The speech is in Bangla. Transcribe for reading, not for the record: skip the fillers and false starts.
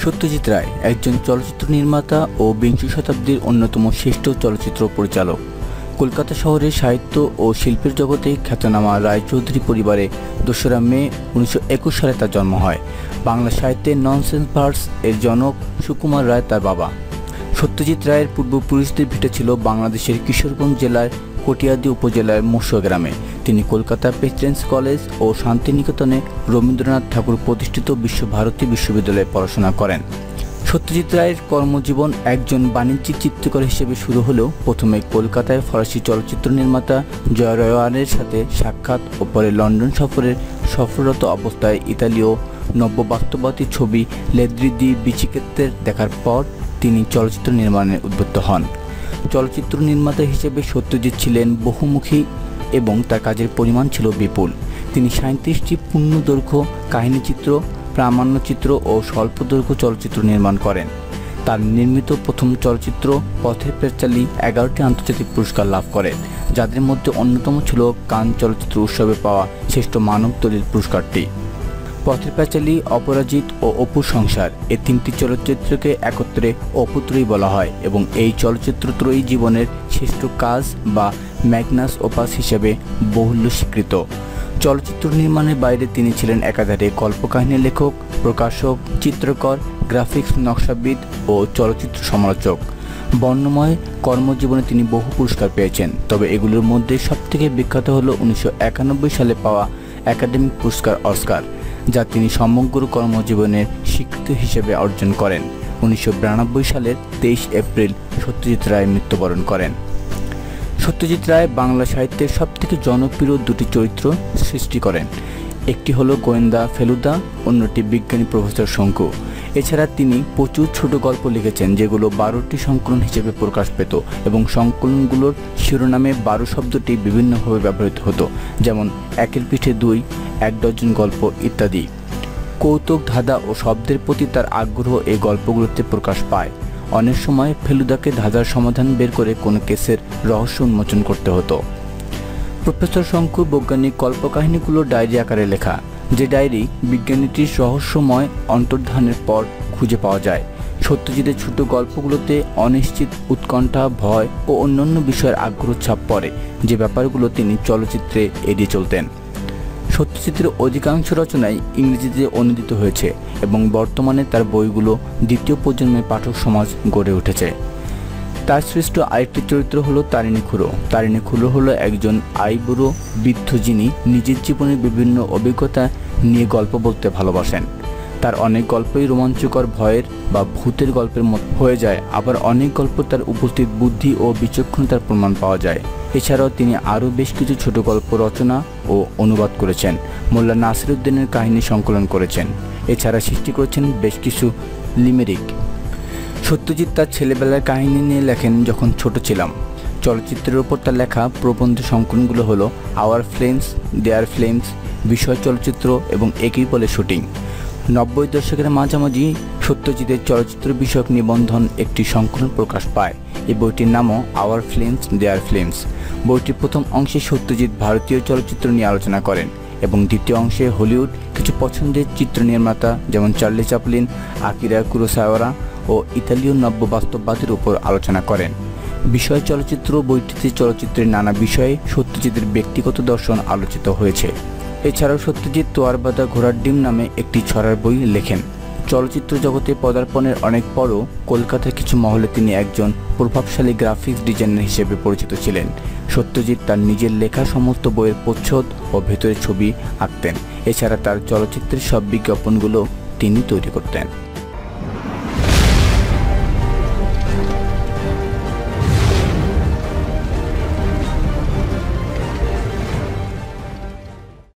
সত্যজিৎ রায় একজন চলচ্চিত্র নির্মাতা ও বিংশ শতাব্দীর অন্যতম শ্রেষ্ঠ চলচ্চিত্র পরিচালক। কলকাতা শহরের সাহিত্য ও শিল্পের জগতে খ্যাতনামা রায়চৌধুরী পরিবারে ২রা মে ১৯২১ সালে তার জন্ম হয়। বাংলা সাহিত্যে ননসেন্স ভার্স এর জনক সুকুমার রায় তার বাবা। সত্যজিৎ রায়ের পূর্বপুরুষদের ভিটে ছিল বাংলাদেশের কিশোরগঞ্জ জেলার কটিয়াদী উপজেলার মশুয়া গ্রামে। তিনি কলকাতা প্রেসিডেন্সি কলেজ ও শান্তিনিকেতনে রবীন্দ্রনাথ ঠাকুর প্রতিষ্ঠিত বিশ্বভারতী বিশ্ববিদ্যালয়ে পড়াশোনা করেন। সত্যজিৎ রায়ের কর্মজীবন একজন বাণিজ্যিক চিত্রকর হিসেবে শুরু হলেও প্রথমে কলকাতায় ফরাসি চলচ্চিত্র নির্মাতা জয় রওয়ানের সাথে সাক্ষাৎ ও পরে লন্ডন সফররত অবস্থায় ইতালীয় নব্যবাস্তববাদী ছবি লেদ্রি দি বিচিত্রের দেখার পর তিনি চলচ্চিত্র নির্মাণে উদ্বুদ্ধ হন। চলচ্চিত্র নির্মাতা হিসেবে সত্যজিৎ ছিলেন বহুমুখী এবং তার কাজের পরিমাণ ছিল বিপুল। তিনি ৩৭টি পূর্ণদৈর্ঘ্য কাহিনীচিত্র, প্রামাণ্যচিত্র ও স্বল্পদৈর্ঘ্য চলচ্চিত্র নির্মাণ করেন। তার নির্মিত প্রথম চলচ্চিত্র পথের পাঁচালী ১১টি আন্তর্জাতিক পুরস্কার লাভ করে, যাদের মধ্যে অন্যতম ছিল কান চলচ্চিত্র উৎসবে পাওয়া শ্রেষ্ঠ মানব দলিল পুরস্কারটি। পথের পাঁচালী, অপরাজিত ও অপুর সংসার এই তিনটি চলচ্চিত্রকে একত্রে অপুত্রয়ী বলা হয় এবং এই চলচ্চিত্রত্রয়ী জীবনের শ্রেষ্ঠ কাজ বা ম্যাগনাস ওপাস হিসেবে বহুল্য স্বীকৃত। চলচ্চিত্র নির্মাণের বাইরে তিনি ছিলেন একাধারে কল্পকাহিনীর লেখক, প্রকাশক, চিত্রকর, গ্রাফিক্স নকশাবিদ ও চলচ্চিত্র সমালোচক। বর্ণময় কর্মজীবনে তিনি বহু পুরস্কার পেয়েছেন, তবে এগুলোর মধ্যে সবথেকে বিখ্যাত হল ১৯৯১ সালে পাওয়া একাডেমি পুরস্কার অস্কার, যা তিনি সমগ্র কর্মজীবনের স্বীকৃতি হিসেবে অর্জন করেন। ১৯৯২ সালের ২৩ এপ্রিল সত্যজিৎ রায় মৃত্যুবরণ করেন। সত্যজিৎ রায় বাংলা সাহিত্যের সবথেকে জনপ্রিয় দুটি চরিত্র সৃষ্টি করেন। একটি হলো গোয়েন্দা ফেলুদা, অন্যটি বিজ্ঞানী প্রফেসর শঙ্কু। এছাড়া তিনি প্রচুর ছোট গল্প লিখেছেন, যেগুলো ১২টি সংকলন হিসেবে প্রকাশ পেত এবং সংকলনগুলোর শিরোনামে ১২ শব্দটি বিভিন্নভাবে ব্যবহৃত হতো, যেমন একের পিঠে দুই, ১ ডজন গল্প ইত্যাদি। কৌতুক, ধাঁধা ও শব্দের প্রতি তার আগ্রহ এই গল্পগুলোতে প্রকাশ পায়। অনেক সময় ফেলুদাকে ধাঁধার সমাধান বের করে কোনো কেসের রহস্য উন্মোচন করতে হতো। প্রফেসর শঙ্কুর বৈজ্ঞানিক কল্পকাহিনীগুলো ডায়েরি আকারে লেখা, যে ডায়েরি বিজ্ঞানীটির রহস্যময় অন্তর্ধানের পর খুঁজে পাওয়া যায়। সত্যজিতের ছোট গল্পগুলোতে অনিশ্চিত, উৎকণ্ঠা, ভয় ও অন্যান্য বিষয়ের আগ্রহ ছাপ পড়ে, যে ব্যাপারগুলো তিনি চলচ্চিত্রে এড়িয়ে চলতেন। সত্যজিতের অধিকাংশ রচনাই ইংরেজিতে অনুদিত হয়েছে এবং বর্তমানে তার বইগুলো দ্বিতীয় প্রজন্মের পাঠক সমাজ গড়ে উঠেছে। তার সৃষ্ট আরেকটি চরিত্র হলো তারিণী খুড়ো। তারিণী খুড়ো হলো একজন আইবুড়ো বৃদ্ধ, যিনি নিজের জীবনের বিভিন্ন অভিজ্ঞতা নিয়ে গল্প বলতে ভালোবাসেন। তার অনেক গল্পই রোমাঞ্চকর, ভয়ের বা ভূতের গল্পের মতো হয়ে যায়, আবার অনেক গল্প তার উপস্থিত বুদ্ধি ও বিচক্ষণতার প্রমাণ পাওয়া যায়। এছাড়াও তিনি আরও বেশ কিছু ছোট গল্প রচনা ও অনুবাদ করেছেন, মোল্লা নাসিরউদ্দিনের কাহিনী সংকলন করেছেন। এছাড়া সৃষ্টি করেছেন বেশ কিছু লিমেরিক। সত্যজিৎ তার ছেলেবেলার কাহিনী নিয়ে লেখেন, যখন ছোট ছিলাম। চলচ্চিত্রের ওপর তার লেখা প্রবন্ধ সংকলনগুলো হলো আওয়ার ফ্লেমস, দেয়ার ফ্লেমস, বিষয় চলচ্চিত্র এবং একই বলে শুটিং। ৯০ দশকের মাঝামাঝি সত্যজিতের চলচ্চিত্র বিষয়ক নিবন্ধন একটি সংকলন প্রকাশ পায়। এই বইটির নামও আওয়ার ফ্লেমস, দেয়ার ফ্লেমস। বইটির প্রথম অংশে সত্যজিৎ ভারতীয় চলচ্চিত্র নিয়ে আলোচনা করেন এবং দ্বিতীয় অংশে হলিউড কিছু পছন্দের চিত্র নির্মাতা যেমন চার্লি চ্যাপলিন, আকিরা কুরোসাওয়া ও ইতালীয় নব্যবাস্তববাদের উপর আলোচনা করেন। বিষয় চলচ্চিত্র বইটিতে চলচ্চিত্রের নানা বিষয়ে সত্যজিতের ব্যক্তিগত দর্শন আলোচিত হয়েছে। এছাড়াও সত্যজিৎ তোয়ার বাঁধা ঘোড়ার ডিম নামে একটি ছড়ার বই লেখেন। চলচ্চিত্র জগতে পদার্পণের অনেক পরও কলকাতার কিছু মহলে তিনি একজন প্রভাবশালী গ্রাফিক্স ডিজাইনার হিসেবে পরিচিত ছিলেন। সত্যজিৎ তার নিজের লেখা সমস্ত বইয়ের প্রচ্ছদ ও ভেতরের ছবি আঁকতেন। এছাড়া তার চলচ্চিত্রের সব বিজ্ঞাপনগুলো তিনি তৈরি করতেন।